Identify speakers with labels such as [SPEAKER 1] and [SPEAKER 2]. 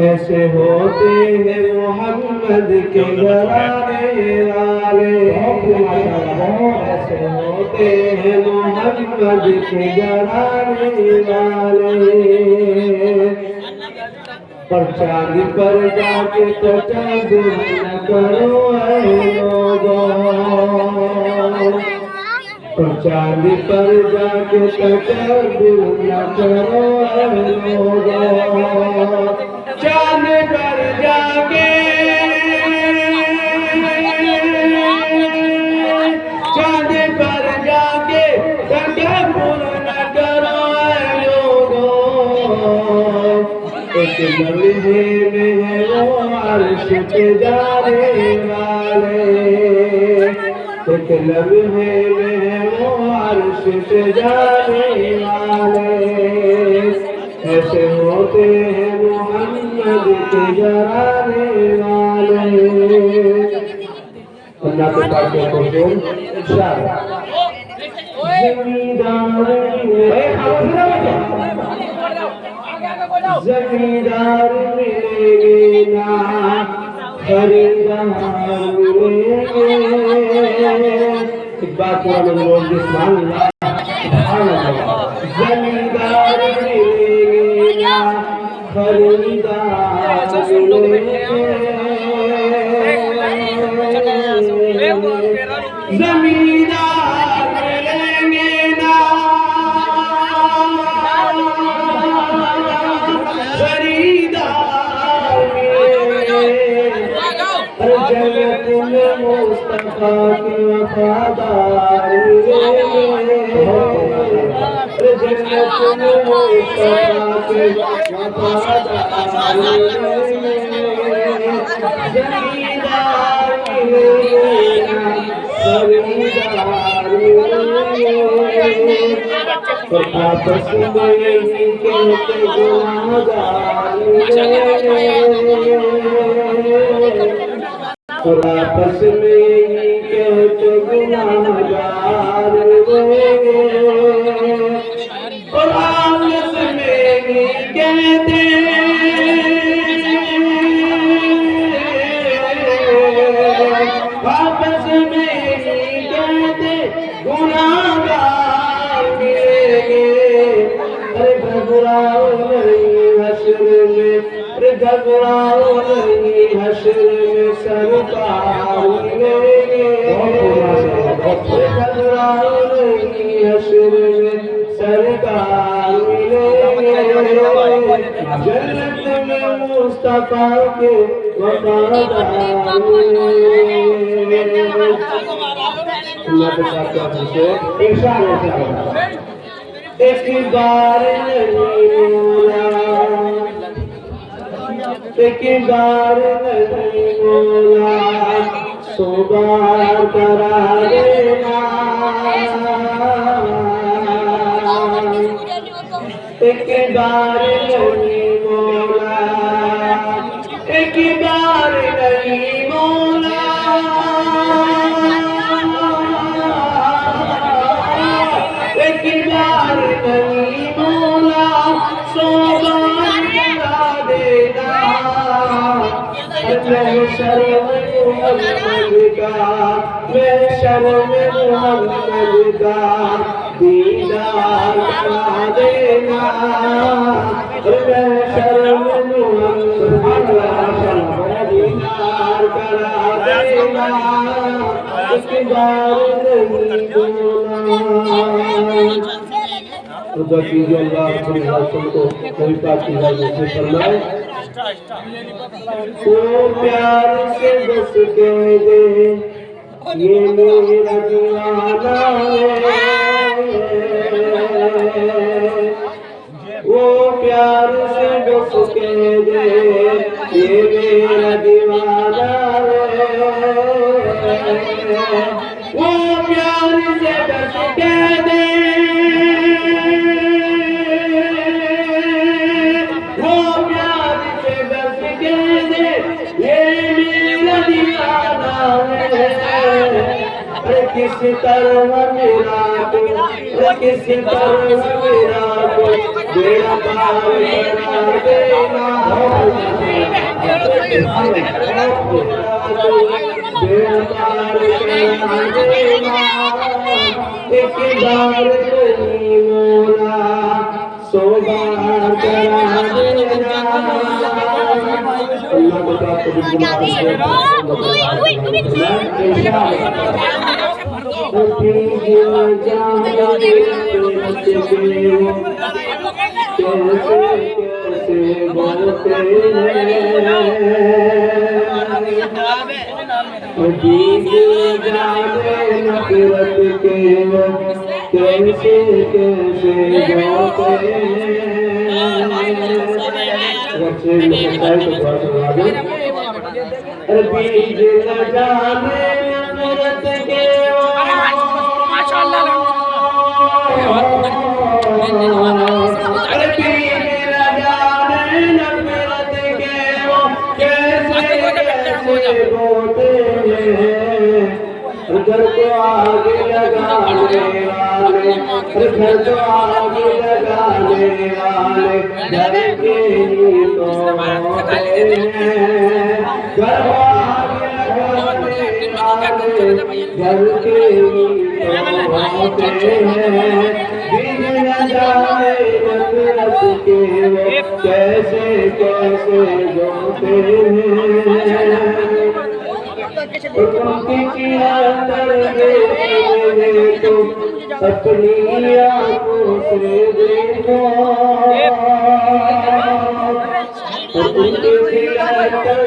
[SPEAKER 1] ऐसे होते हैं मोहम्मद के घराने वाले, ऐसे होते हैं मोहम्मद के घराने वाले। पर चांद पर जाके तकब्बुर न करो ऐ लोगों, पर चांद पर जाके तकब्बुर न करो ऐ लोगों। चांद पर जाके, चांद पर जाके तकब्बुर न करो ऐ लोगों। एक लम्हे में है वो अर्श पे जाने वाले, एक लम्हे में है वो अर्श पे जाने वाले। ऐसे होते हैं मोहम्मद के घराने वाले। अल्लाह के पाक के हुक्म इंशाअल्लाह। जमींदार मिलेंगे ना खरीदार मिलेंगे। एक बात बोल जमींदार मिलेंगे ना खरीदार मिलेंगे। जमींदार मिलेंगे ना मुस्तफा के वफादार मिलेंगे। जन्नत में मुस्तफा के वफादार मिलेंगे। जमींदार मिलेंगे खरीदार मिलेंगे। आपस में यही कहते गुनाहगार मिलेंगे। और आपस में यही कहते गुनाहगार मिलेंगे। और आपस में यही कहते आपस में यही कहते गुनाहगार मिलेंगे। अरे घबराओ नहीं हश्र में, अरे घबराओ नहीं हश्र में सरकार मिलेंगे। घबराओ नहीं हश्र में सरकार मिलेंगे। जन्नत में मुस्तफा के वफादार मिलेंगे। अल्लाह के साथ आपसे इंशाअल्लाह। एक बार नहीं बोला, एक बार नहीं बोला, 100 बार करा देना। एक बार नहीं बोला, एक बार नहीं बोला, एक बार नहीं बोला, 100 बार करा देना। मैं शर्म मोहम्मद का, मैं शर्म मोहम्मद का दीदार करा देना। मैं शर्म मोहम्मद का दीदार करा देना। उसके बाद नहीं बोला को कोई बात नहीं फरमाए। वो प्यार से बस कह दे ये मेरा दीवाना है। वो प्यार से बस कह दे ये मेरा दीवाना है। वो प्यार से बस कह दे, किस तरह मेरा, किस तरह मेरा बेड़ा पार करा देना बेड़ा पार करा देना एक बार नहीं मोला 100 बार करा देना अल्लाह को प्राप्त बीज न जाने नफरत के माशाअल्लाह बीज न जाने नफरत के कैसे बोते हैं घर को आग लगाने वाले घर को आग लगाने वाले डर के ही तो घर के होते हैं बीज न जाए नफरत के कैसे कैसे बोते हैं उनकी चिरातर देखो अपनी आंखों से देखो उनकी चिरातर